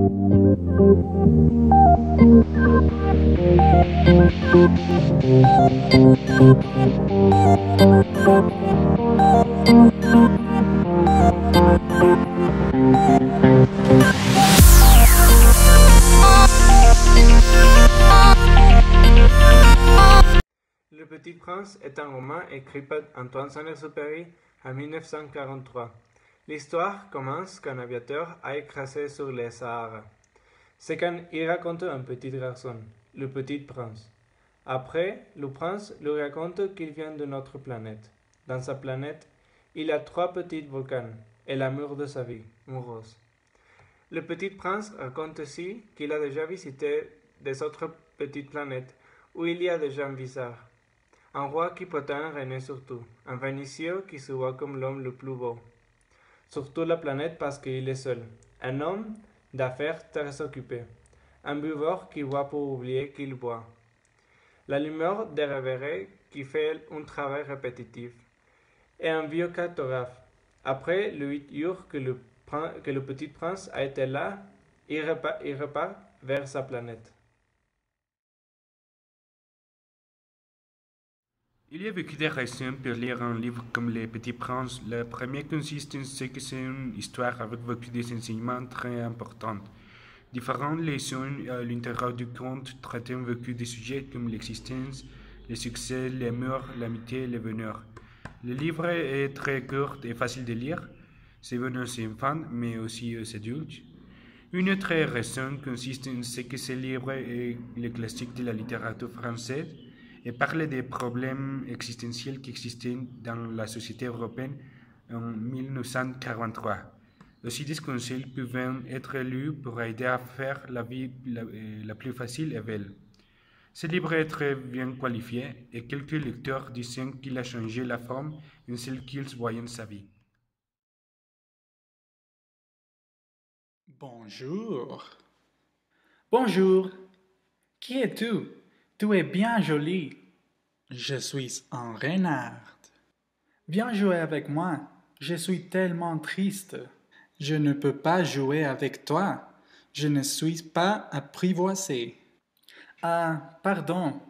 Le Petit Prince est un roman écrit par Antoine Saint-Exupéry en 1943. L'histoire commence quand un aviateur a écrasé sur le Sahara. C'est quand il raconte un petit garçon, le Petit Prince. Après, le prince lui raconte qu'il vient d'une autre planète. Dans sa planète, il y a 3 petits volcans et l'amour de sa vie, Mouros. Le Petit Prince raconte aussi qu'il a déjà visité des autres petites planètes où il y a des gens bizarres. Un roi qui prétend régner sur tout, un Vénitien qui se voit comme l'homme le plus beau. Surtout la planète parce qu'il est seul. Un homme d'affaires très occupé. Un buveur qui boit pour oublier qu'il boit. La lumière des réveillés qui fait un travail répétitif. Et un vieux cartographe. Après les 8 jours que le petit prince a été là, il repart vers sa planète. Il y a beaucoup de raisons pour lire un livre comme Les Petits Princes. Le premier consiste en ce que c'est une histoire avec beaucoup d'enseignements très importants. Différentes leçons à l'intérieur du conte traitent beaucoup de sujets comme l'existence, le succès, l'amour, l'amitié et le bonheur. Le livre est très court et facile de lire. C'est bon aux enfants, mais aussi aux adultes. Une autre raison consiste en ce que ce livre est le classique de la littérature française et parle des problèmes existentiels qui existaient dans la société européenne en 1943. Aussi, des conseils pouvaient être lus pour aider à faire la vie la plus facile et belle. Ce livre est très bien qualifié et quelques lecteurs disent qu'il a changé la forme en celle qu'ils voyaient sa vie. Bonjour. Bonjour. Qui es-tu? Tu es bien jolie. Je suis un renard. Viens jouer avec moi. Je suis tellement triste. Je ne peux pas jouer avec toi. Je ne suis pas apprivoisé. Ah, pardon.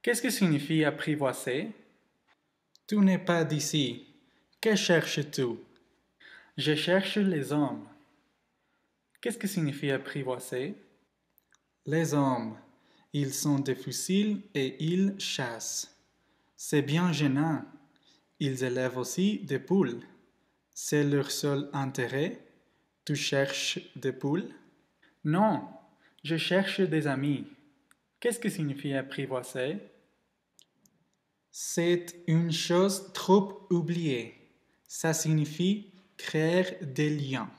Qu'est-ce que signifie apprivoisé? Tu n'es pas d'ici. Que cherches-tu? Je cherche les hommes. Qu'est-ce que signifie apprivoiser? Les hommes, ils sont des fusils et ils chassent. C'est bien gênant. Ils élèvent aussi des poules. C'est leur seul intérêt. Tu cherches des poules? Non, je cherche des amis. Qu'est-ce que signifie apprivoiser? C'est une chose trop oubliée. Ça signifie créer des liens.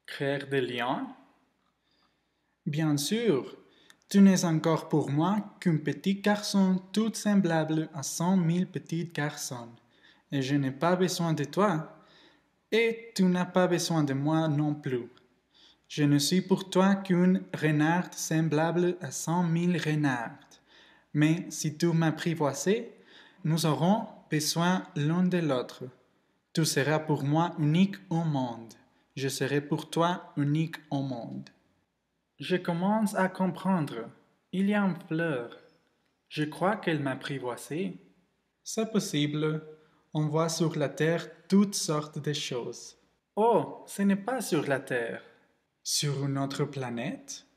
Créer des liens? Bien sûr, tu n'es encore pour moi qu'un petit garçon tout semblable à 100 000 petits garçons, et je n'ai pas besoin de toi, et tu n'as pas besoin de moi non plus. Je ne suis pour toi qu'un renard semblable à 100 000 renards, mais si tu m'apprivoises, nous aurons besoin l'un de l'autre. Tu seras pour moi unique au monde. Je serai pour toi unique au monde. Je commence à comprendre. Il y a une fleur. Je crois qu'elle m'apprivoise. C'est possible. On voit sur la terre toutes sortes de choses. Oh, ce n'est pas sur la terre. Sur une autre planète?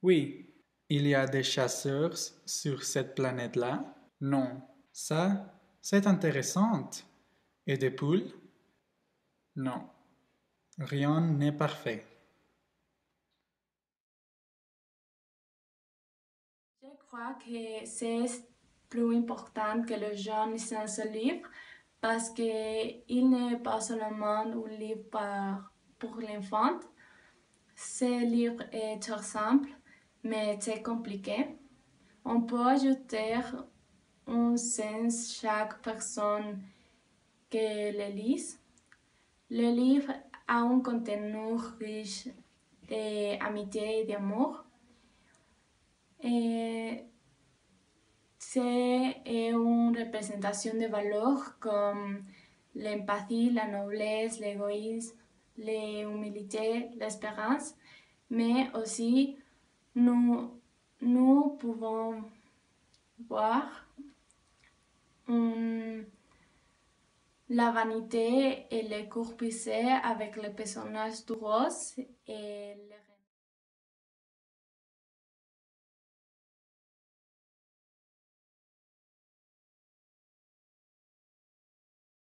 Oui. Il y a des chasseurs sur cette planète-là? Non. Ça, c'est intéressant. Et des poules? Non. Rien n'est parfait. Je crois que c'est plus important que les gens lisent ce livre parce qu'il n'est pas seulement un livre pour l'enfant. Ce livre est très simple, mais très compliqué. On peut ajouter un sens chaque personne que le lise. Le livre a un contenu riche d'amitié et d'amour. C'est une représentation de valeurs comme l'empathie, la noblesse, l'égoïsme, l'humilité, l'espérance, mais aussi nous pouvons voir la vanité et les courtisés avec les personnages du rose et les